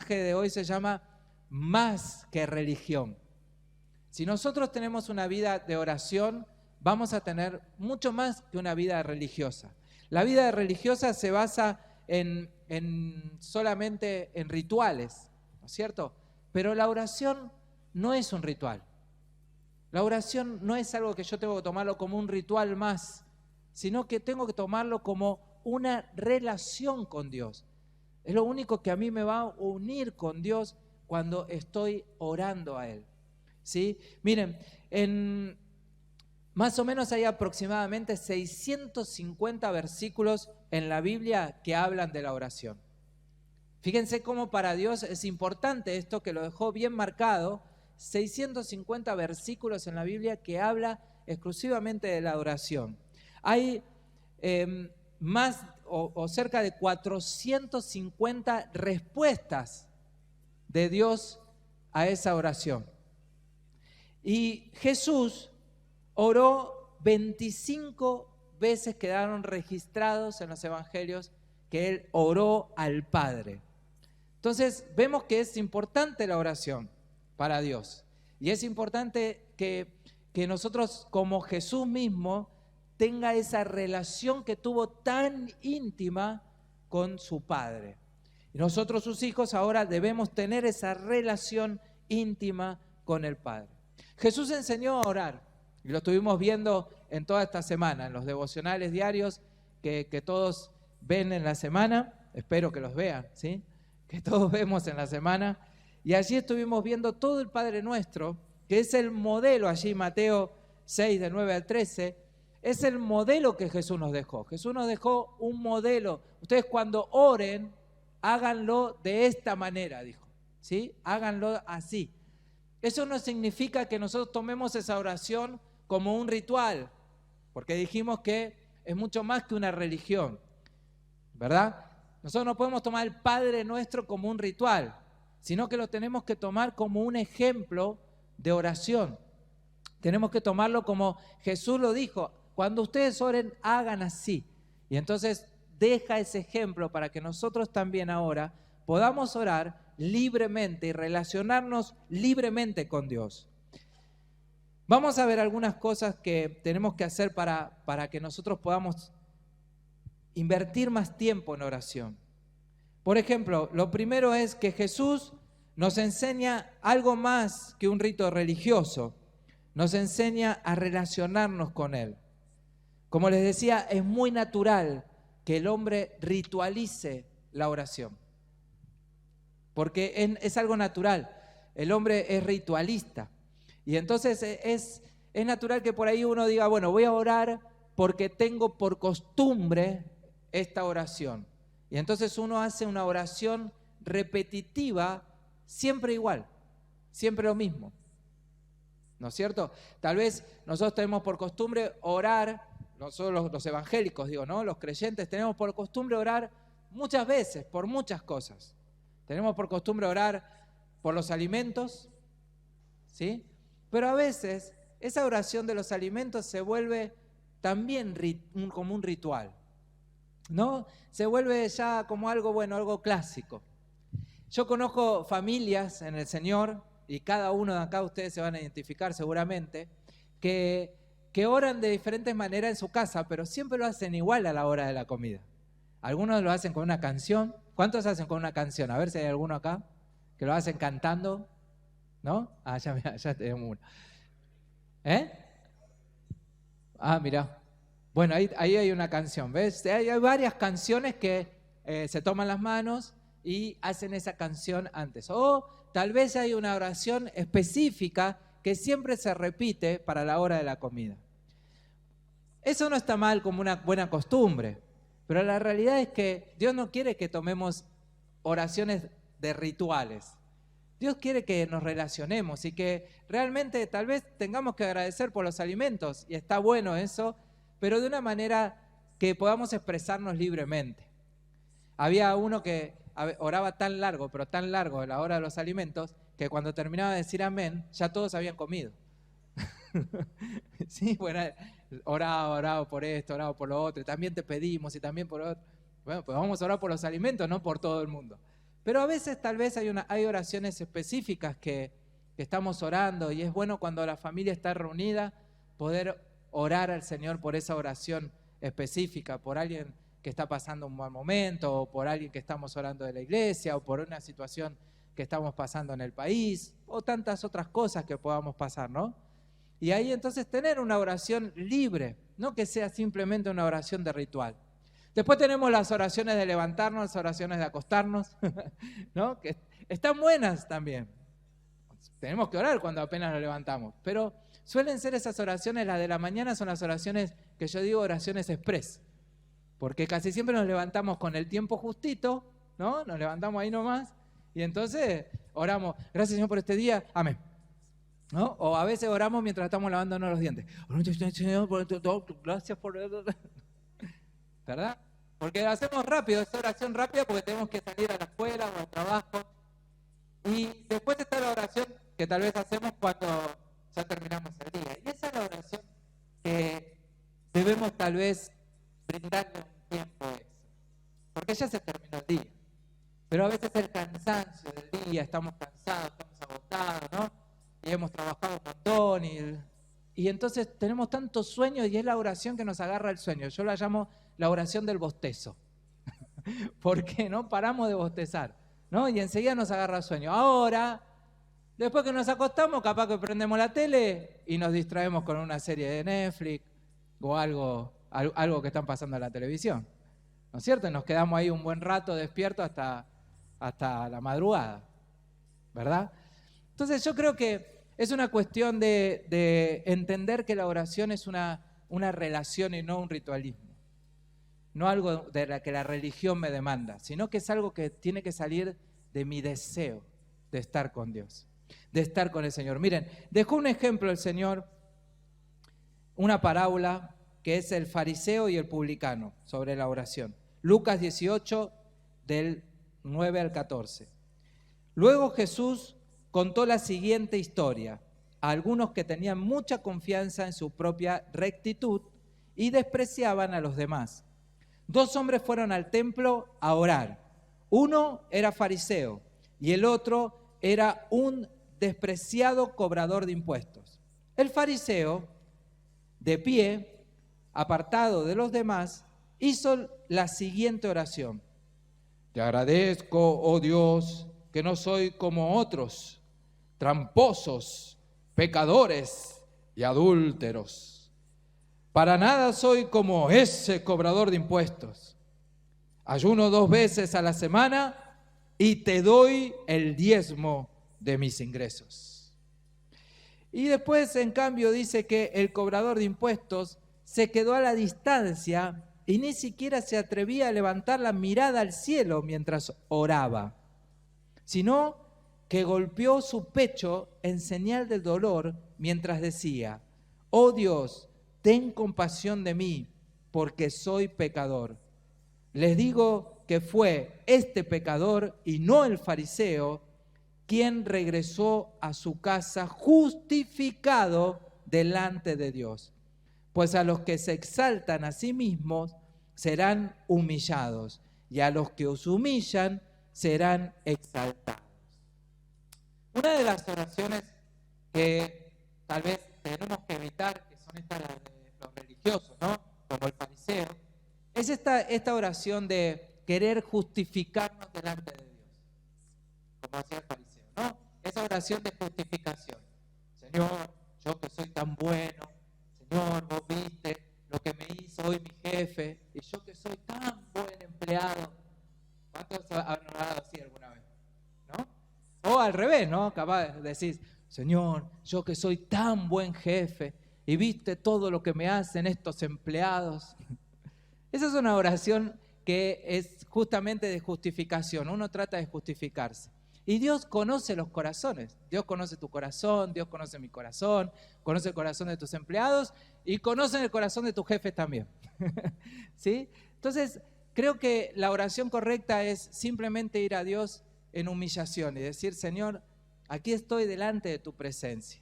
mensaje de hoy se llama Más que religión. Si nosotros tenemos una vida de oración, vamos a tener mucho más que una vida religiosa. La vida religiosa se basa solamente en rituales, ¿no es cierto? Pero la oración no es un ritual. La oración no es algo que yo tengo que tomarlo como un ritual más, sino que tengo que tomarlo como una relación con Dios. Es lo único que a mí me va a unir con Dios cuando estoy orando a Él, ¿sí? Miren, más o menos hay aproximadamente 650 versículos en la Biblia que hablan de la oración. Fíjense cómo para Dios es importante esto, que lo dejó bien marcado. 650 versículos en la Biblia que habla exclusivamente de la oración. Hay más o cerca de 450 respuestas de Dios a esa oración. Y Jesús oró 25 veces, quedaron registrados en los evangelios que Él oró al Padre. Entonces vemos que es importante la oración para Dios. Y es importante que nosotros, como Jesús mismo, tenga esa relación que tuvo tan íntima con su Padre. Y nosotros, sus hijos, ahora debemos tener esa relación íntima con el Padre. Jesús enseñó a orar, y lo estuvimos viendo en toda esta semana, en los devocionales diarios que todos ven en la semana. Espero que los vean, ¿sí? Que todos vemos en la semana. Y allí estuvimos viendo todo el Padre Nuestro, que es el modelo, allí Mateo 6, de 9 al 13, es el modelo que Jesús nos dejó. Jesús nos dejó un modelo. Ustedes cuando oren, háganlo de esta manera, dijo, ¿sí? Háganlo así. Eso no significa que nosotros tomemos esa oración como un ritual, porque dijimos que es mucho más que una religión, ¿verdad? Nosotros no podemos tomar el Padre Nuestro como un ritual, sino que lo tenemos que tomar como un ejemplo de oración. Tenemos que tomarlo como Jesús lo dijo: cuando ustedes oren, hagan así. Y entonces deja ese ejemplo para que nosotros también ahora podamos orar libremente y relacionarnos libremente con Dios. Vamos a ver algunas cosas que tenemos que hacer para que nosotros podamos invertir más tiempo en oración. Por ejemplo, lo primero es que Jesús nos enseña algo más que un rito religioso. Nos enseña a relacionarnos con Él. Como les decía, es muy natural que el hombre ritualice la oración, porque es algo natural. El hombre es ritualista. Y entonces es natural que por ahí uno diga, bueno, voy a orar porque tengo por costumbre esta oración. Y entonces uno hace una oración repetitiva, siempre igual, siempre lo mismo. ¿No es cierto? Tal vez nosotros tenemos por costumbre orar, nosotros los evangélicos, digo, ¿no? Los creyentes tenemos por costumbre orar muchas veces, por muchas cosas. Tenemos por costumbre orar por los alimentos, ¿sí? Pero a veces esa oración de los alimentos se vuelve también como un ritual, ¿no? Se vuelve ya como algo, bueno, algo clásico. Yo conozco familias en el Señor, y cada uno de acá ustedes se van a identificar seguramente, que oran de diferentes maneras en su casa, pero siempre lo hacen igual a la hora de la comida. Algunos lo hacen con una canción. ¿Cuántos hacen con una canción? A ver si hay alguno acá que lo hacen cantando, ¿no? Ah, ya tenemos uno. Ah, mirá. Bueno, ahí hay una canción, ¿ves? Hay varias canciones que se toman las manos y hacen esa canción antes. O tal vez hay una oración específica que siempre se repite para la hora de la comida. Eso no está mal como una buena costumbre, pero la realidad es que Dios no quiere que tomemos oraciones de rituales. Dios quiere que nos relacionemos y que realmente tal vez tengamos que agradecer por los alimentos, y está bueno eso, pero de una manera que podamos expresarnos libremente. Había uno que oraba tan largo, pero tan largo a la hora de los alimentos, que cuando terminaba de decir amén, ya todos habían comido. Sí, bueno, oraba por esto, oraba por lo otro, y también te pedimos, y también por lo otro. Bueno, pues vamos a orar por los alimentos, no por todo el mundo. Pero a veces tal vez hay oraciones específicas que estamos orando y es bueno cuando la familia está reunida poder orar al Señor por esa oración específica, por alguien que está pasando un mal momento, o por alguien que estamos orando de la iglesia, o por una situación que estamos pasando en el país, o tantas otras cosas que podamos pasar, ¿no? Y ahí entonces tener una oración libre, no que sea simplemente una oración de ritual. Después tenemos las oraciones de levantarnos, las oraciones de acostarnos, ¿no? Que están buenas también. Tenemos que orar cuando apenas nos levantamos, pero suelen ser esas oraciones, las de la mañana son las oraciones que yo digo oraciones express, porque casi siempre nos levantamos con el tiempo justito, ¿no? Nos levantamos ahí nomás y entonces oramos, gracias Señor por este día, amén. ¿No? O a veces oramos mientras estamos lavándonos los dientes. Gracias por... ¿Verdad? Porque hacemos rápido, es oración rápida porque tenemos que salir a la escuela o al trabajo. Y después está la oración que tal vez hacemos cuando ya terminamos el día. Y esa es la oración que debemos tal vez brindarle un tiempo extra. Porque ya se terminó el día. Pero a veces el cansancio del día, estamos cansados, estamos agotados, ¿no? Y hemos trabajado un montón y entonces tenemos tantos sueños y es la oración que nos agarra el sueño. Yo la llamo la oración del bostezo, porque no paramos de bostezar, ¿no? Y enseguida nos agarra el sueño. Ahora, después que nos acostamos, capaz que prendemos la tele y nos distraemos con una serie de Netflix o algo que están pasando en la televisión, ¿no es cierto? Y nos quedamos ahí un buen rato despiertos hasta la madrugada, ¿verdad? Entonces yo creo que es una cuestión de entender que la oración es una relación y no un ritualismo. No algo de la que la religión me demanda, sino que es algo que tiene que salir de mi deseo de estar con Dios, de estar con el Señor. Miren, dejó un ejemplo el Señor, una parábola que es el fariseo y el publicano sobre la oración. Lucas 18, del 9 al 14. Luego Jesús contó la siguiente historia a algunos que tenían mucha confianza en su propia rectitud y despreciaban a los demás. 2 hombres fueron al templo a orar. Uno era fariseo y el otro era un despreciado cobrador de impuestos. El fariseo, de pie, apartado de los demás, hizo la siguiente oración. Te agradezco, oh Dios, que no soy como otros, tramposos, pecadores y adúlteros. Para nada soy como ese cobrador de impuestos. Ayuno 2 veces a la semana y te doy el diezmo de mis ingresos. Y después, en cambio, dice que el cobrador de impuestos se quedó a la distancia y ni siquiera se atrevía a levantar la mirada al cielo mientras oraba, sino que golpeó su pecho en señal de dolor mientras decía, oh Dios, ten compasión de mí, porque soy pecador. Les digo que fue este pecador y no el fariseo quien regresó a su casa justificado delante de Dios. Pues a los que se exaltan a sí mismos serán humillados, y a los que os humillan serán exaltados. Una de las oraciones que tal vez tenemos que evitar, que son estas de los religiosos, ¿no? Como el fariseo, es esta oración de querer justificarnos delante de Dios, como hacía el fariseo, ¿no? Esa oración de justificación. Señor, yo que soy tan bueno, Señor, vos viste lo que me hizo hoy mi jefe, y yo que soy tan buen empleado. ¿Cuántos han orado así alguna vez? ¿No? O al revés, ¿no? Capaz decís, Señor, yo que soy tan buen jefe, y viste todo lo que me hacen estos empleados. Esa es una oración que es justamente de justificación. Uno trata de justificarse. Y Dios conoce los corazones. Dios conoce tu corazón, Dios conoce mi corazón, conoce el corazón de tus empleados y conoce el corazón de tus jefes también. ¿Sí? Entonces, creo que la oración correcta es simplemente ir a Dios en humillación y decir, Señor, aquí estoy delante de tu presencia.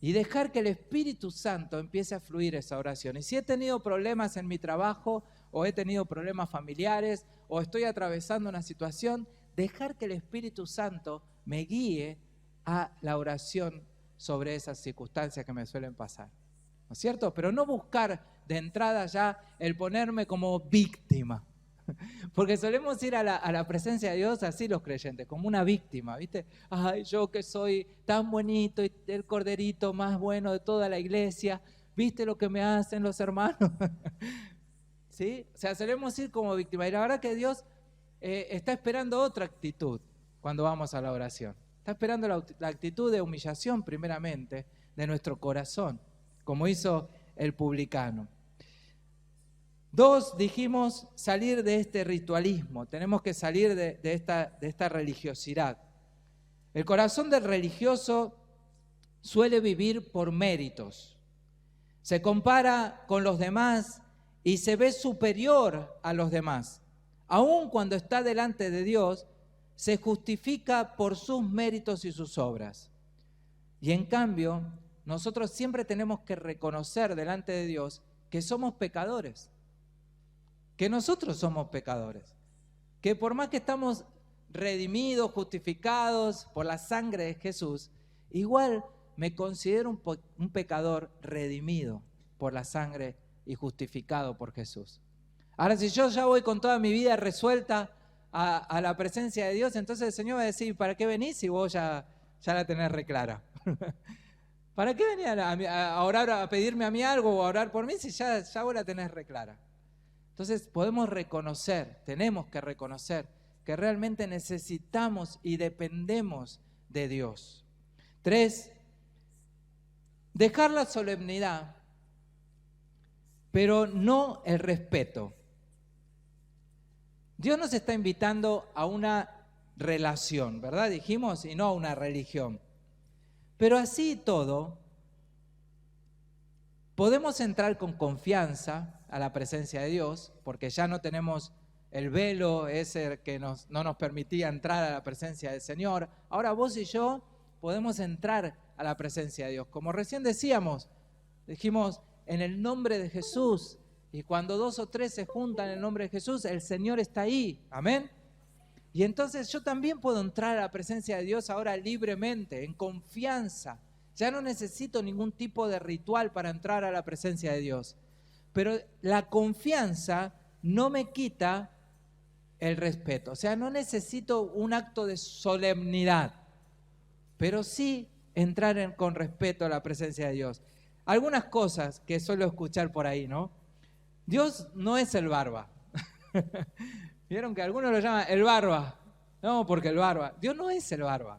Y dejar que el Espíritu Santo empiece a fluir esa oración. Y si he tenido problemas en mi trabajo, o he tenido problemas familiares, o estoy atravesando una situación, dejar que el Espíritu Santo me guíe a la oración sobre esas circunstancias que me suelen pasar, ¿no es cierto? Pero no buscar de entrada ya el ponerme como víctima, porque solemos ir a la presencia de Dios así los creyentes, como una víctima, ¿viste? Ay, yo que soy tan bonito y el corderito más bueno de toda la iglesia, ¿viste lo que me hacen los hermanos? ¿Sí? O sea, solemos ir como víctima, y la verdad que Dios está esperando otra actitud cuando vamos a la oración. Está esperando la actitud de humillación primeramente de nuestro corazón, como hizo el publicano. 2, dijimos, salir de este ritualismo. Tenemos que salir de esta religiosidad. El corazón del religioso suele vivir por méritos. Se compara con los demás y se ve superior a los demás. Aun cuando está delante de Dios, se justifica por sus méritos y sus obras. Y en cambio, nosotros siempre tenemos que reconocer delante de Dios que somos pecadores, que nosotros somos pecadores, que por más que estamos redimidos, justificados por la sangre de Jesús, igual me considero un pecador redimido por la sangre y justificado por Jesús. Ahora, si yo ya voy con toda mi vida resuelta a la presencia de Dios, entonces el Señor va a decir, ¿para qué venís si vos ya la tenés reclara? ¿Para qué venís a orar, a pedirme a mí algo o a orar por mí si ya vos la tenés reclara? Entonces podemos reconocer, tenemos que reconocer que realmente necesitamos y dependemos de Dios. 3, dejar la solemnidad, pero no el respeto. Dios nos está invitando a una relación, ¿verdad? Dijimos, y no a una religión. Pero así y todo, podemos entrar con confianza a la presencia de Dios, porque ya no tenemos el velo ese que no nos permitía entrar a la presencia del Señor. Ahora vos y yo podemos entrar a la presencia de Dios. Como recién dijimos, en el nombre de Jesús. Y cuando 2 o 3 se juntan en el nombre de Jesús, el Señor está ahí. Amén. Y entonces yo también puedo entrar a la presencia de Dios ahora libremente, en confianza. Ya no necesito ningún tipo de ritual para entrar a la presencia de Dios. Pero la confianza no me quita el respeto. O sea, no necesito un acto de solemnidad, pero sí entrar con respeto a la presencia de Dios. Algunas cosas que suelo escuchar por ahí, ¿no? Dios no es el barba. ¿Vieron que algunos lo llaman el barba? No, porque el barba. Dios no es el barba,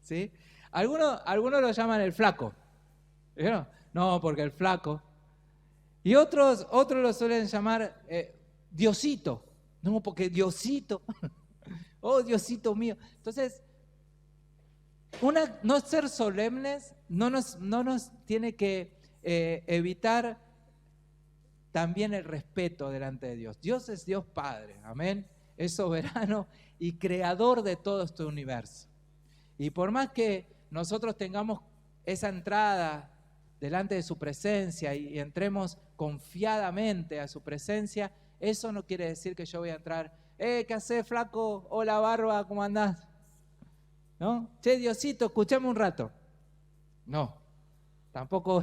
¿sí? Algunos lo llaman el flaco. ¿Vieron? No, porque el flaco. Y otros lo suelen llamar Diosito. No, porque Diosito. Oh, Diosito mío. Entonces, no ser solemnes no nos tiene que evitar también el respeto delante de Dios. Dios es Dios Padre, amén. Es soberano y creador de todo este universo. Y por más que nosotros tengamos esa entrada delante de su presencia y entremos confiadamente a su presencia, eso no quiere decir que yo voy a entrar, ¿qué hacés, flaco? Hola, barba, ¿cómo andás? ¿No? Che, Diosito, escuchame un rato. No, tampoco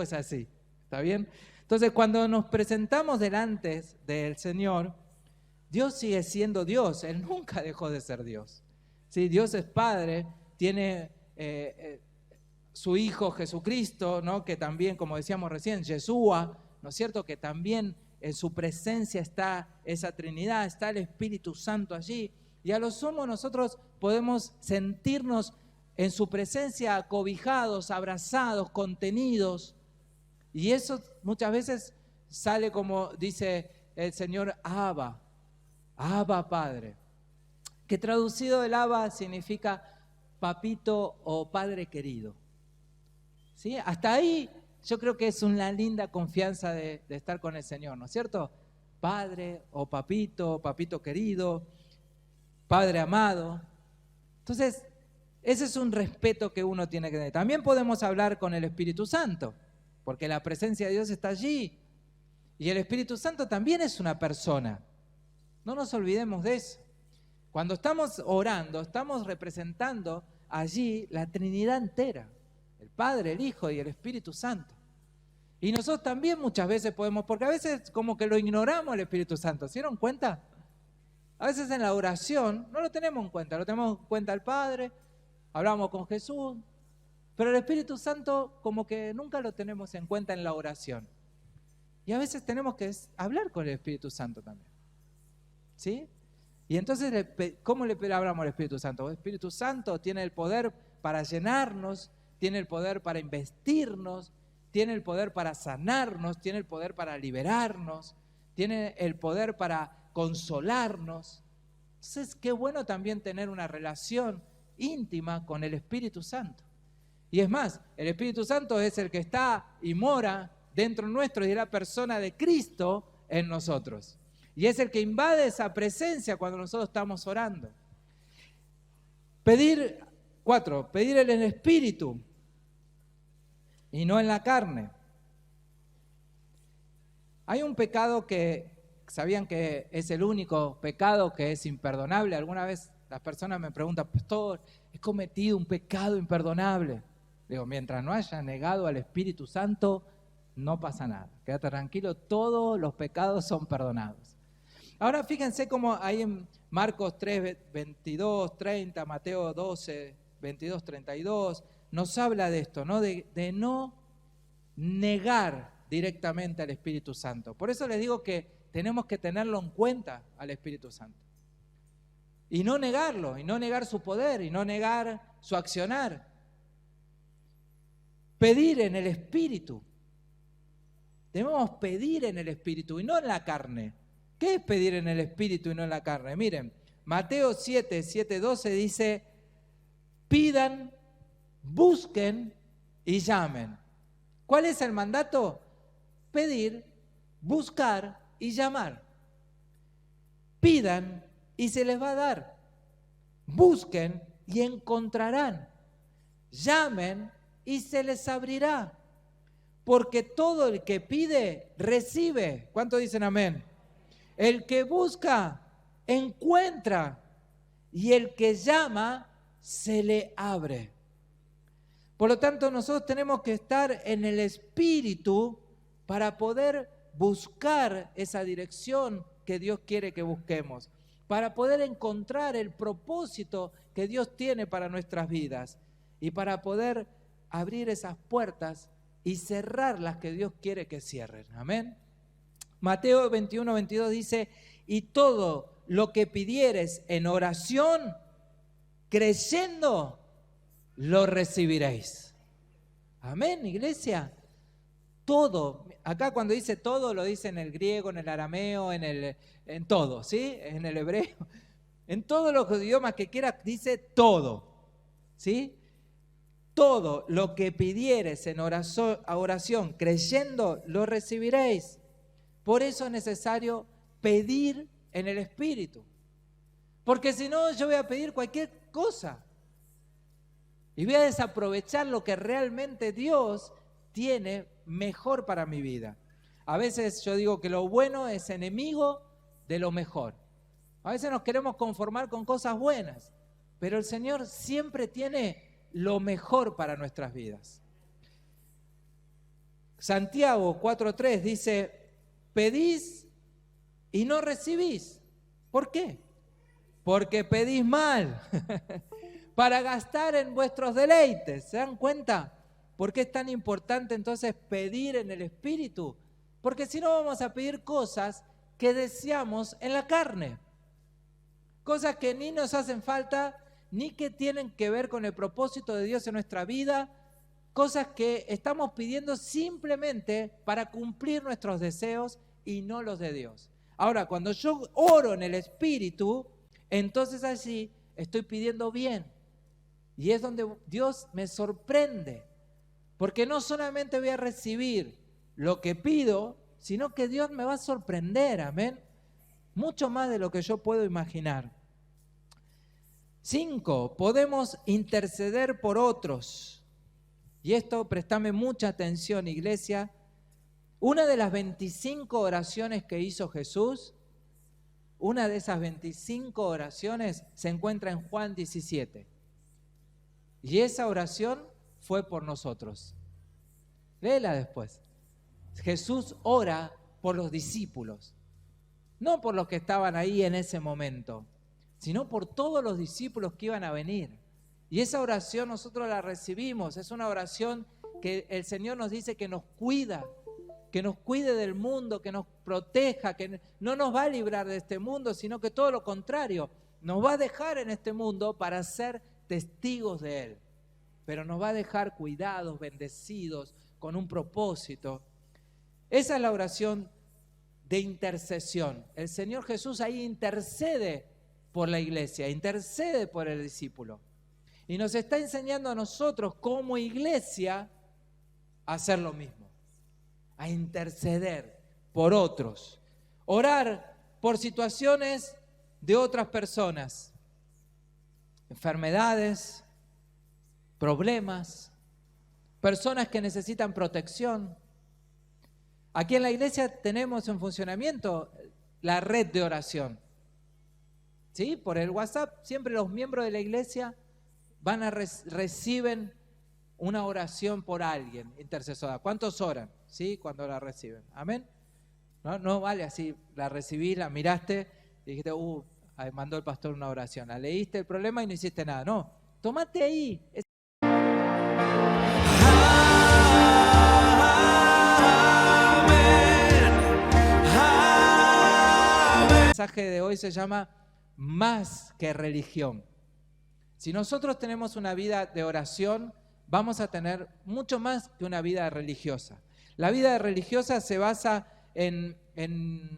es así, ¿está bien? Entonces, cuando nos presentamos delante del Señor, Dios sigue siendo Dios, Él nunca dejó de ser Dios. ¿Sí? Dios es Padre, tiene su Hijo Jesucristo, ¿no? Que también, como decíamos recién, Yeshua, ¿no es cierto? Que también en su presencia está esa Trinidad, está el Espíritu Santo allí. Y a lo sumo nosotros podemos sentirnos en su presencia acobijados, abrazados, contenidos. Y eso muchas veces sale como dice el Señor, Abba, Abba Padre. Que traducido el Abba significa papito o padre querido. ¿Sí? Hasta ahí yo creo que es una linda confianza de estar con el Señor, ¿no es cierto? Padre o papito querido, Padre amado. Entonces, ese es un respeto que uno tiene que tener. También podemos hablar con el Espíritu Santo, porque la presencia de Dios está allí. Y el Espíritu Santo también es una persona. No nos olvidemos de eso. Cuando estamos orando, estamos representando allí la Trinidad entera, el Padre, el Hijo y el Espíritu Santo. Y nosotros también muchas veces podemos, porque a veces como que lo ignoramos el Espíritu Santo, ¿se dieron cuenta? A veces en la oración no lo tenemos en cuenta, lo tenemos en cuenta el Padre, hablamos con Jesús, pero el Espíritu Santo como que nunca lo tenemos en cuenta en la oración. Y a veces tenemos que hablar con el Espíritu Santo también, ¿sí? Y entonces, ¿cómo le hablamos al Espíritu Santo? El Espíritu Santo tiene el poder para llenarnos, tiene el poder para investirnos, tiene el poder para sanarnos, tiene el poder para liberarnos, tiene el poder para consolarnos. Entonces, qué bueno también tener una relación íntima con el Espíritu Santo. Y es más, el Espíritu Santo es el que está y mora dentro nuestro y es la persona de Cristo en nosotros. Y es el que invade esa presencia cuando nosotros estamos orando. Pedir en el Espíritu y no en la carne. Hay un pecado que, ¿sabían que es el único pecado que es imperdonable? Alguna vez las personas me preguntan, pastor, he cometido un pecado imperdonable. Digo, mientras no haya negado al Espíritu Santo, no pasa nada. Quédate tranquilo, todos los pecados son perdonados. Ahora fíjense cómo hay en Marcos 3, 22, 30, Mateo 12, 22, 32, nos habla de esto, ¿no? De no negar directamente al Espíritu Santo. Por eso les digo que tenemos que tenerlo en cuenta al Espíritu Santo. Y no negarlo, y no negar su poder, y no negar su accionar. Pedir en el Espíritu. Debemos pedir en el Espíritu y no en la carne. ¿Qué es pedir en el Espíritu y no en la carne? Miren, Mateo 7, 12 dice, pidan, busquen y llamen. ¿Cuál es el mandato? Pedir, buscar y llamar. Pidan y se les va a dar. Busquen y encontrarán. Llamen y se les abrirá. Porque todo el que pide, recibe. ¿Cuántos dicen amén? El que busca, encuentra. Y el que llama, se le abre. Por lo tanto, nosotros tenemos que estar en el Espíritu para poder buscar esa dirección que Dios quiere que busquemos. Para poder encontrar el propósito que Dios tiene para nuestras vidas. Y para poder abrir esas puertas y cerrar las que Dios quiere que cierren. Amén. Mateo 21, 22 dice, y todo lo que pidieres en oración, creyendo, lo recibiréis. Amén, iglesia. Todo, acá cuando dice todo, lo dice en el griego, en el arameo, en todo, ¿sí? En el hebreo. En todos los idiomas que quiera, dice todo, ¿sí? Todo lo que pidieres en oración, creyendo, lo recibiréis. Por eso es necesario pedir en el Espíritu. Porque si no, yo voy a pedir cualquier cosa. Y voy a desaprovechar lo que realmente Dios tiene mejor para mi vida. A veces yo digo que lo bueno es enemigo de lo mejor. A veces nos queremos conformar con cosas buenas. Pero el Señor siempre tiene lo mejor para nuestras vidas. Santiago 4:3 dice, pedís y no recibís. ¿Por qué? Porque pedís mal, para gastar en vuestros deleites. ¿Se dan cuenta? ¿Por qué es tan importante entonces pedir en el Espíritu? Porque si no vamos a pedir cosas que deseamos en la carne. Cosas que ni nos hacen falta, ni que tienen que ver con el propósito de Dios en nuestra vida, cosas que estamos pidiendo simplemente para cumplir nuestros deseos y no los de Dios. Ahora, cuando yo oro en el Espíritu, entonces allí estoy pidiendo bien. Y es donde Dios me sorprende, porque no solamente voy a recibir lo que pido, sino que Dios me va a sorprender, amén. Mucho más de lo que yo puedo imaginar. 5, podemos interceder por otros. Y esto, préstame mucha atención, iglesia. Una de las 25 oraciones que hizo Jesús una de esas 25 oraciones se encuentra en Juan 17. Y esa oración fue por nosotros. Léela después. Jesús ora por los discípulos, no por los que estaban ahí en ese momento, sino por todos los discípulos que iban a venir. Y esa oración nosotros la recibimos. Es una oración que el Señor nos dice que nos cuida, que nos cuide del mundo, que nos proteja, que no nos va a librar de este mundo, sino que todo lo contrario, nos va a dejar en este mundo para ser testigos de Él. Pero nos va a dejar cuidados, bendecidos, con un propósito. Esa es la oración de intercesión. El Señor Jesús ahí intercede por la iglesia, intercede por el discípulo. Y nos está enseñando a nosotros como iglesia a hacer lo mismo, a interceder por otros, orar por situaciones de otras personas, enfermedades, problemas, personas que necesitan protección. Aquí en la iglesia tenemos en funcionamiento la red de oración. ¿Sí? Por el WhatsApp siempre los miembros de la iglesia reciben una oración por alguien intercesora. ¿Cuántos oran? ¿Sí? Cuando la reciben. ¿Amén? No vale así, la recibí, la miraste y dijiste, mandó el pastor una oración. La leíste el problema y no hiciste nada. No, tomate ahí. El mensaje de hoy se llama Más que religión. Si nosotros tenemos una vida de oración, vamos a tener mucho más que una vida religiosa. La vida religiosa se basa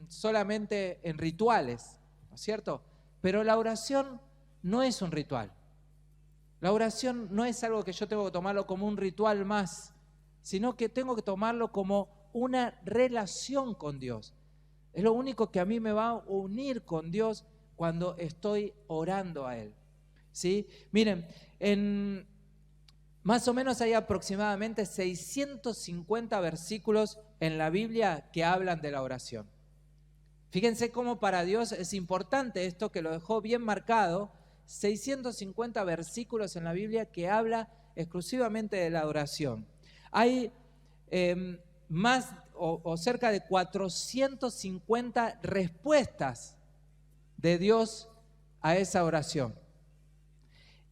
solamente en rituales, ¿no es cierto? Pero la oración no es un ritual. La oración no es algo que yo tengo que tomarlo como un ritual más, sino que tengo que tomarlo como una relación con Dios. Es lo único que a mí me va a unir con Dios cuando estoy orando a Él. ¿Sí? Miren, más o menos hay aproximadamente 650 versículos en la Biblia que hablan de la oración. Fíjense cómo para Dios es importante esto, que lo dejó bien marcado. 650 versículos en la Biblia que habla exclusivamente de la oración. Hay más o cerca de 450 respuestas de Dios a esa oración.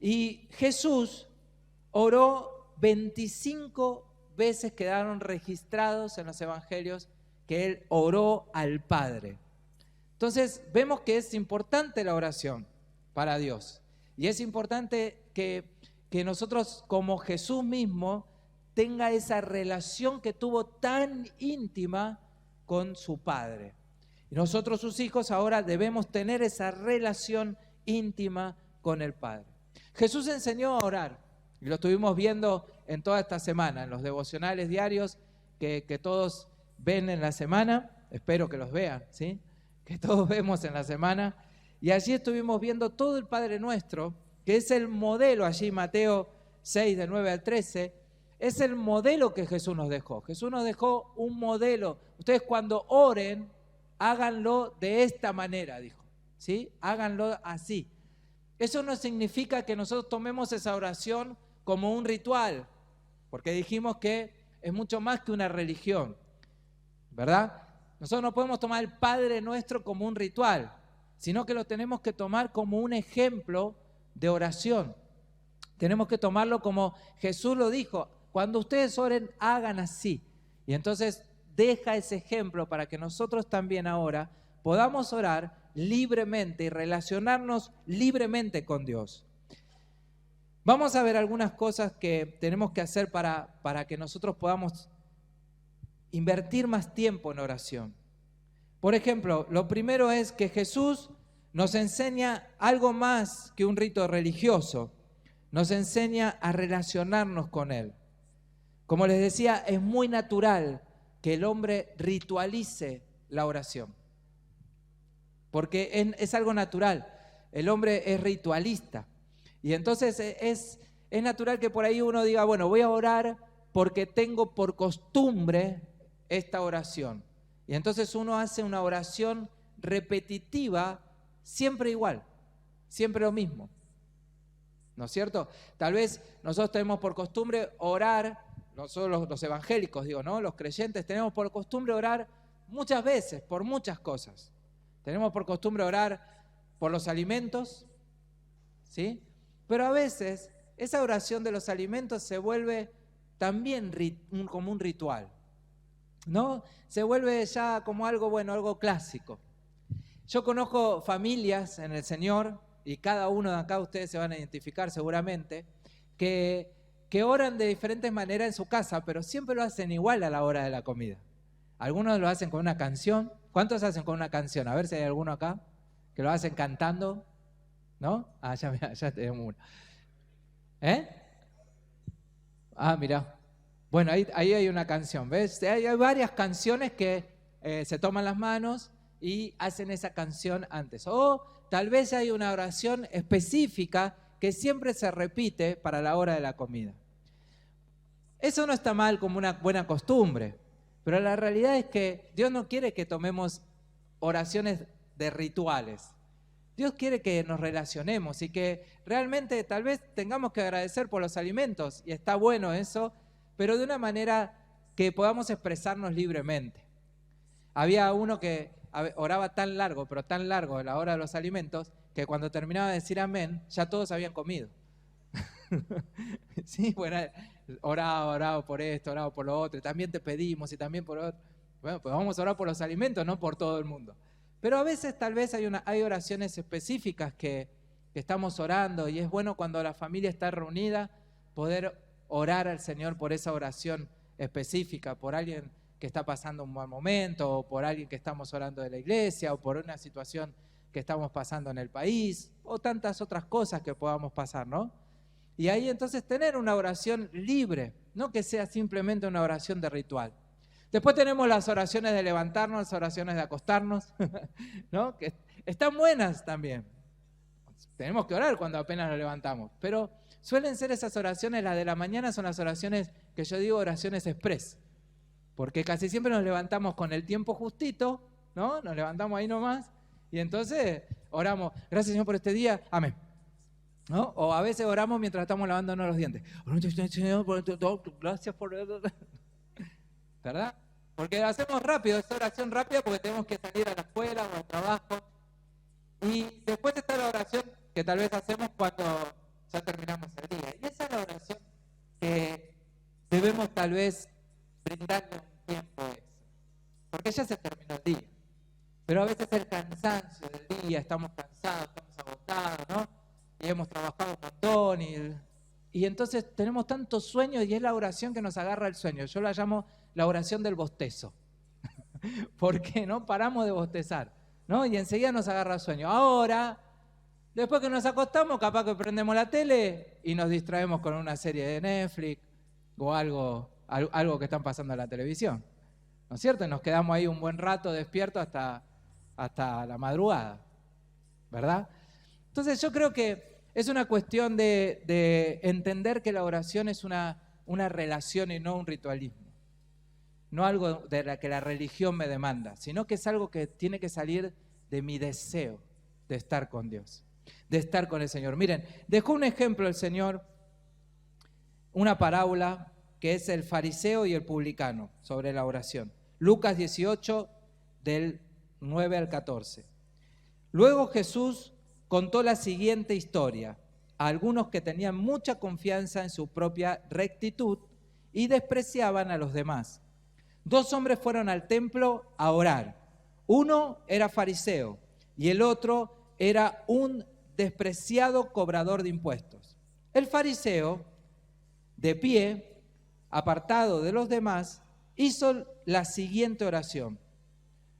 Y Jesús oró 25 veces, quedaron registrados en los evangelios que Él oró al Padre. Entonces vemos que es importante la oración para Dios. Y es importante que nosotros como Jesús mismo tenga esa relación que tuvo tan íntima con su Padre. Y nosotros sus hijos ahora debemos tener esa relación íntima con el Padre. Jesús enseñó a orar y lo estuvimos viendo en toda esta semana, en los devocionales diarios que todos ven en la semana, espero que los vean, ¿sí? Que todos vemos en la semana. Y allí estuvimos viendo todo el Padre Nuestro, que es el modelo, allí Mateo 6, de 9 al 13, es el modelo que Jesús nos dejó. Jesús nos dejó un modelo. Ustedes cuando oren, háganlo de esta manera, dijo, ¿sí? Háganlo así. Eso no significa que nosotros tomemos esa oración como un ritual, porque dijimos que es mucho más que una religión, ¿verdad? Nosotros no podemos tomar el Padre Nuestro como un ritual, sino que lo tenemos que tomar como un ejemplo de oración. Tenemos que tomarlo como Jesús lo dijo, cuando ustedes oren, hagan así. Y entonces deja ese ejemplo para que nosotros también ahora podamos orar libremente y relacionarnos libremente con Dios. Vamos a ver algunas cosas que tenemos que hacer para que nosotros podamos invertir más tiempo en oración. Por ejemplo, lo primero es que Jesús nos enseña algo más que un rito religioso. Nos enseña a relacionarnos con Él. Como les decía, es muy natural que el hombre ritualice la oración. Porque es algo natural. El hombre es ritualista. Y entonces es natural que por ahí uno diga, bueno, voy a orar porque tengo por costumbre esta oración. Y entonces uno hace una oración repetitiva, siempre igual, siempre lo mismo. ¿No es cierto? Tal vez nosotros tenemos por costumbre orar, nosotros los evangélicos digo, ¿no? Los creyentes tenemos por costumbre orar muchas veces, por muchas cosas. Tenemos por costumbre orar por los alimentos, ¿sí? Pero a veces esa oración de los alimentos se vuelve también como un ritual, ¿no? Se vuelve ya como algo bueno, algo clásico. Yo conozco familias en el Señor, y cada uno de acá ustedes se van a identificar seguramente, que oran de diferentes maneras en su casa, pero siempre lo hacen igual a la hora de la comida. Algunos lo hacen con una canción. ¿Cuántos hacen con una canción? A ver si hay alguno acá que lo hacen cantando, ¿no? Ah, ya tenemos uno. Ah, mirá. Bueno, ahí hay una canción, ¿ves? Hay varias canciones que se toman las manos y hacen esa canción antes. O tal vez hay una oración específica que siempre se repite para la hora de la comida. Eso no está mal como una buena costumbre, pero la realidad es que Dios no quiere que tomemos oraciones de rituales. Dios quiere que nos relacionemos y que realmente tal vez tengamos que agradecer por los alimentos, y está bueno eso, pero de una manera que podamos expresarnos libremente. Había uno que oraba tan largo, pero tan largo a la hora de los alimentos, que cuando terminaba de decir amén, ya todos habían comido. Sí, bueno, oraba por esto, oraba por lo otro, y también te pedimos y también por lo otro. Bueno, pues vamos a orar por los alimentos, no por todo el mundo. Pero a veces tal vez hay oraciones específicas que estamos orando, y es bueno cuando la familia está reunida poder orar al Señor por esa oración específica, por alguien que está pasando un mal momento, o por alguien que estamos orando de la iglesia, o por una situación que estamos pasando en el país, o tantas otras cosas que podamos pasar, ¿no? Y ahí entonces tener una oración libre, no que sea simplemente una oración de ritual. Después tenemos las oraciones de levantarnos, las oraciones de acostarnos, ¿no? Que están buenas también. Tenemos que orar cuando apenas nos levantamos, pero suelen ser esas oraciones, las de la mañana son las oraciones que yo digo oraciones express, porque casi siempre nos levantamos con el tiempo justito, ¿no? Nos levantamos ahí nomás y entonces oramos, gracias Señor por este día, amén, ¿no? O a veces oramos mientras estamos lavándonos los dientes. Gracias por... ¿Verdad? Porque hacemos rápido, es oración rápida porque tenemos que salir a la escuela o al trabajo. Y después está la oración que tal vez hacemos cuando ya terminamos el día. Y esa es la oración que debemos tal vez brindarle un tiempo extra, porque ya se terminó el día. Pero a veces el cansancio del día, estamos cansados, estamos agotados, ¿no? Y hemos trabajado un montón y entonces tenemos tantos sueños, y es la oración que nos agarra el sueño. Yo la llamo la oración del bostezo, porque no paramos de bostezar, ¿no? Y enseguida nos agarra el sueño. Ahora, después que nos acostamos, capaz que prendemos la tele y nos distraemos con una serie de Netflix o algo que están pasando en la televisión, ¿no es cierto? Y nos quedamos ahí un buen rato despiertos hasta la madrugada, ¿verdad? Entonces yo creo que es una cuestión de entender que la oración es una relación y no un ritualismo. No algo de la que la religión me demanda, sino que es algo que tiene que salir de mi deseo de estar con Dios, de estar con el Señor. Miren, dejó un ejemplo el Señor, una parábola que es el fariseo y el publicano sobre la oración. Lucas 18, del 9 al 14. Luego Jesús contó la siguiente historia a algunos que tenían mucha confianza en su propia rectitud y despreciaban a los demás. 2 hombres fueron al templo a orar. Uno era fariseo y el otro era un despreciado cobrador de impuestos. El fariseo, de pie, apartado de los demás, hizo la siguiente oración: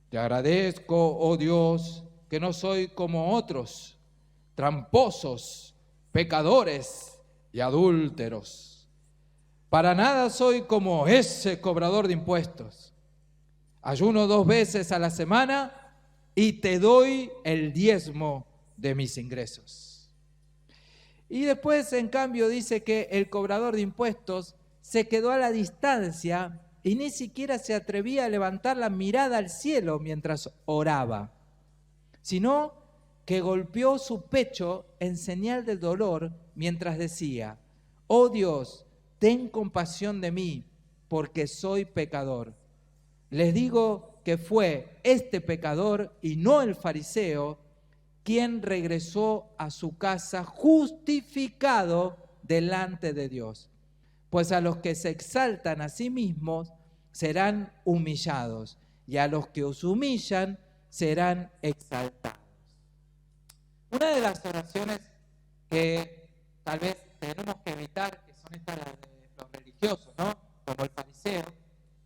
Te agradezco, oh Dios, que no soy como otros, tramposos, pecadores y adúlteros. Para nada soy como ese cobrador de impuestos. Ayuno 2 veces a la semana y te doy el diezmo de mis ingresos. Y después, en cambio, dice que el cobrador de impuestos se quedó a la distancia y ni siquiera se atrevía a levantar la mirada al cielo mientras oraba. sino que golpeó su pecho en señal del dolor mientras decía: «Oh Dios, ten compasión de mí, porque soy pecador». Les digo que fue este pecador y no el fariseo quien regresó a su casa justificado delante de Dios. Pues a los que se exaltan a sí mismos serán humillados, y a los que os humillan serán exaltados. Una de las oraciones que tal vez tenemos que evitar, que son estas las de los religiosos, ¿no? Como el fariseo,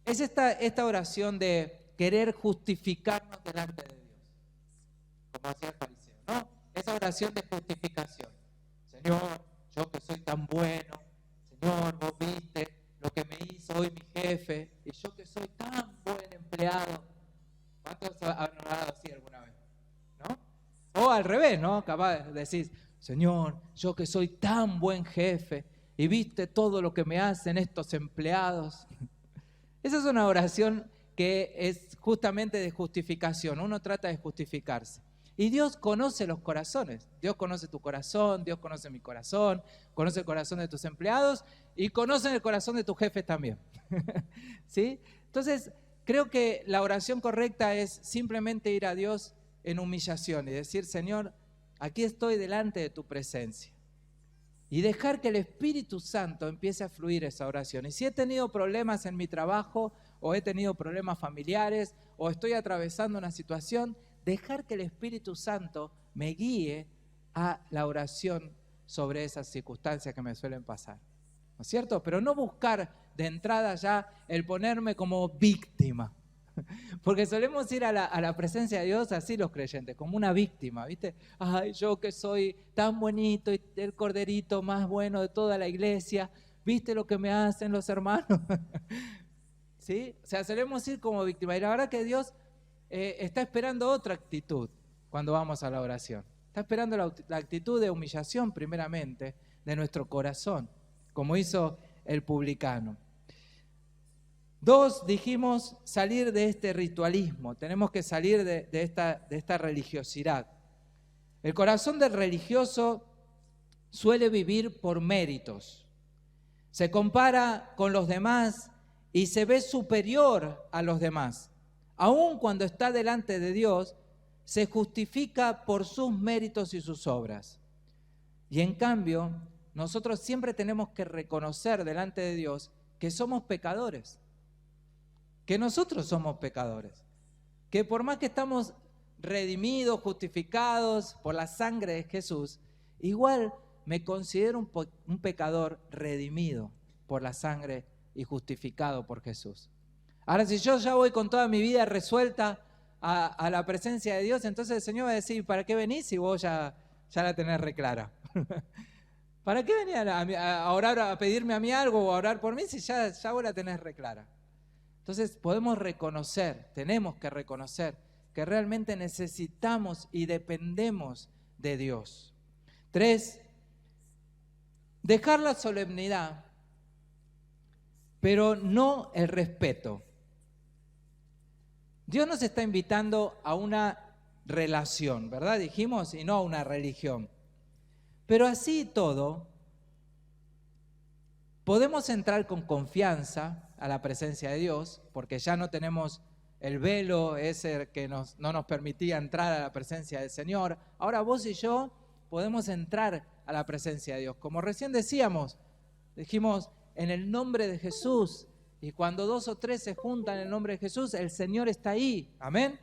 es esta oración de querer justificarnos delante de Dios, como hacía el fariseo, ¿no? Esa oración de justificación. Señor, yo que soy tan bueno, Señor, vos viste lo que me hizo hoy mi jefe, y yo que soy tan buen empleado. ¿Cuántos han orado así alguna vez? ¿No? O al revés, ¿no? Capaz decís: Señor, yo que soy tan buen jefe, y viste todo lo que me hacen estos empleados. Esa es una oración que es justamente de justificación. Uno trata de justificarse. Y Dios conoce los corazones. Dios conoce tu corazón, Dios conoce mi corazón, conoce el corazón de tus empleados y conoce el corazón de tus jefes también. ¿Sí? Entonces, creo que la oración correcta es simplemente ir a Dios en humillación y decir: Señor, aquí estoy delante de tu presencia. Y dejar que el Espíritu Santo empiece a fluir esa oración. Y si he tenido problemas en mi trabajo, o he tenido problemas familiares, o estoy atravesando una situación, dejar que el Espíritu Santo me guíe a la oración sobre esas circunstancias que me suelen pasar. ¿No es cierto? Pero no buscar de entrada ya el ponerme como víctima. Porque solemos ir a la presencia de Dios así los creyentes, como una víctima, ¿viste? Ay, yo que soy tan bonito y el corderito más bueno de toda la iglesia, ¿viste lo que me hacen los hermanos? ¿Sí? O sea, solemos ir como víctima. Y la verdad que Dios está esperando otra actitud cuando vamos a la oración. Está esperando la actitud de humillación primeramente de nuestro corazón, como hizo el publicano. 2, dijimos, salir de este ritualismo. Tenemos que salir de esta religiosidad. El corazón del religioso suele vivir por méritos. Se compara con los demás y se ve superior a los demás. Aun cuando está delante de Dios, se justifica por sus méritos y sus obras. Y en cambio, nosotros siempre tenemos que reconocer delante de Dios que somos pecadores. Que nosotros somos pecadores, que por más que estamos redimidos, justificados por la sangre de Jesús, igual me considero un pecador redimido por la sangre y justificado por Jesús. Ahora, si yo ya voy con toda mi vida resuelta a la presencia de Dios, entonces el Señor va a decir: ¿para qué venís si vos ya la tenés reclara? ¿Para qué venís a orar, a pedirme a mí algo o a orar por mí si ya vos la tenés reclara? Entonces podemos reconocer, tenemos que reconocer que realmente necesitamos y dependemos de Dios. 3, dejar la solemnidad, pero no el respeto. Dios nos está invitando a una relación, ¿verdad? Dijimos, y no a una religión. Pero así y todo, podemos entrar con confianza a la presencia de Dios, porque ya no tenemos el velo ese que no nos permitía entrar a la presencia del Señor. Ahora vos y yo podemos entrar a la presencia de Dios. Como recién dijimos, en el nombre de Jesús. Y cuando 2 o 3 se juntan en el nombre de Jesús, el Señor está ahí. Amén.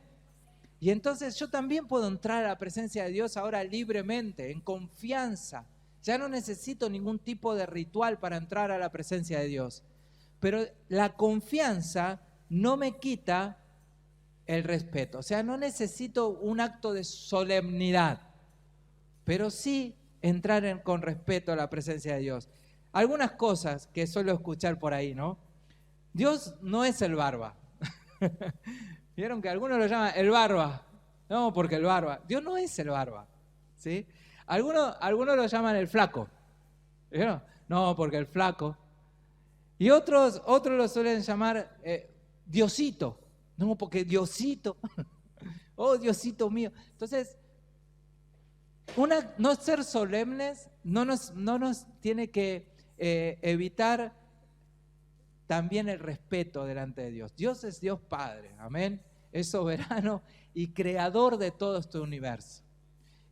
Y entonces yo también puedo entrar a la presencia de Dios ahora libremente, en confianza. Ya no necesito ningún tipo de ritual para entrar a la presencia de Dios. Pero la confianza no me quita el respeto. O sea, no necesito un acto de solemnidad, pero sí entrar con respeto a la presencia de Dios. Algunas cosas que suelo escuchar por ahí, ¿no? Dios no es el barba. ¿Vieron que algunos lo llaman el barba? No, porque el barba. Dios no es el barba, ¿sí? Algunos lo llaman el flaco. ¿Vieron? No, porque el flaco. Y otros lo suelen llamar Diosito. No, porque Diosito. Oh, Diosito mío. Entonces, no ser solemnes no nos tiene que evitar también el respeto delante de Dios. Dios es Dios Padre, amén. Es soberano y creador de todo este universo.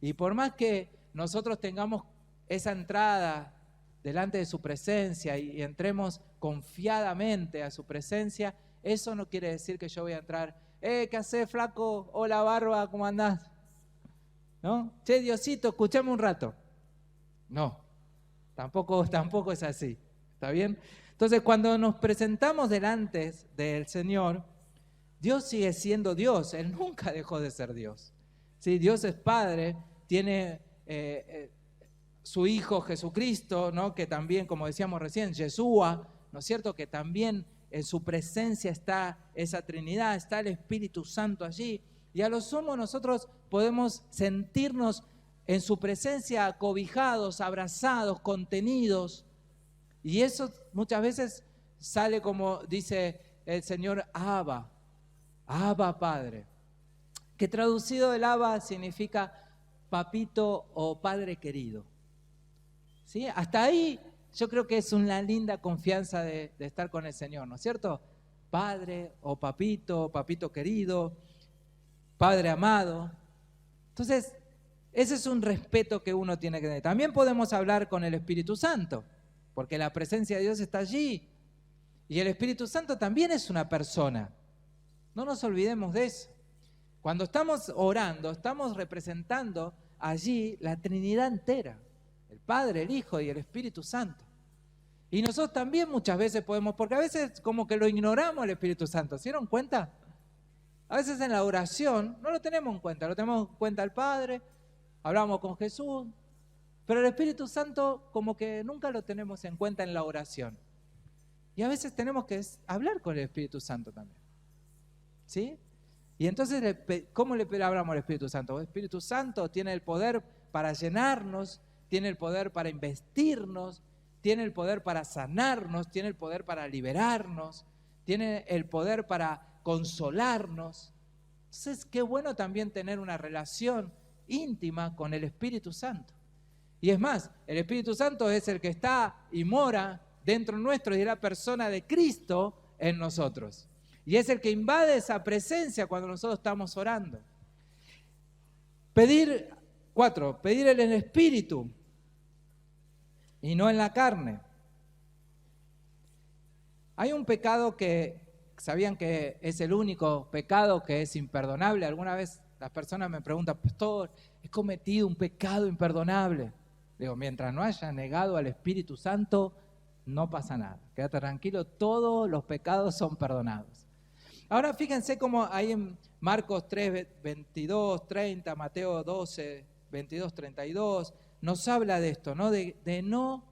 Y por más que nosotros tengamos esa entrada delante de su presencia y entremos confiadamente a su presencia, eso no quiere decir que yo voy a entrar, ¿qué hacés, flaco? Hola, barba, ¿cómo andás? ¿No? Che, Diosito, escuchame un rato. No, tampoco es así, ¿está bien? Entonces, cuando nos presentamos delante del Señor, Dios sigue siendo Dios, Él nunca dejó de ser Dios. ¿Sí? Dios es Padre, tiene su Hijo Jesucristo, ¿no? Que también, como decíamos recién, Yeshua, ¿no es cierto? Que también en su presencia está esa Trinidad, está el Espíritu Santo allí. Y a lo sumo nosotros podemos sentirnos en su presencia acobijados, abrazados, contenidos. Y eso muchas veces sale como dice el Señor, Abba, Abba Padre. Que traducido el Abba significa papito o padre querido. ¿Sí? Hasta ahí yo creo que es una linda confianza de estar con el Señor, ¿no es cierto? Padre o papito querido, Padre amado. Entonces, ese es un respeto que uno tiene que tener. También podemos hablar con el Espíritu Santo, porque la presencia de Dios está allí. Y el Espíritu Santo también es una persona. No nos olvidemos de eso. Cuando estamos orando, estamos representando allí la Trinidad entera. El Padre, el Hijo y el Espíritu Santo. Y nosotros también muchas veces podemos, porque a veces como que lo ignoramos el Espíritu Santo. ¿Se dieron cuenta? A veces en la oración no lo tenemos en cuenta. Lo tenemos en cuenta el Padre, hablamos con Jesús, pero el Espíritu Santo como que nunca lo tenemos en cuenta en la oración. Y a veces tenemos que hablar con el Espíritu Santo también. ¿Sí? Y entonces, ¿cómo le hablamos al Espíritu Santo? El Espíritu Santo tiene el poder para llenarnos, tiene el poder para investirnos, tiene el poder para sanarnos, tiene el poder para liberarnos, tiene el poder para consolarnos. Entonces, qué bueno también tener una relación íntima con el Espíritu Santo. Y es más, el Espíritu Santo es el que está y mora dentro nuestro y es la persona de Cristo en nosotros. Y es el que invade esa presencia cuando nosotros estamos orando. Pedir en el Espíritu y no en la carne. Hay un pecado que, ¿sabían que es el único pecado que es imperdonable? Alguna vez las personas me preguntan, pastor, he cometido un pecado imperdonable. Digo, mientras no haya negado al Espíritu Santo, no pasa nada. Quédate tranquilo, todos los pecados son perdonados. Ahora fíjense cómo hay en Marcos 3, 22, 30, Mateo 12, 22, 32, nos habla de esto, ¿no? De no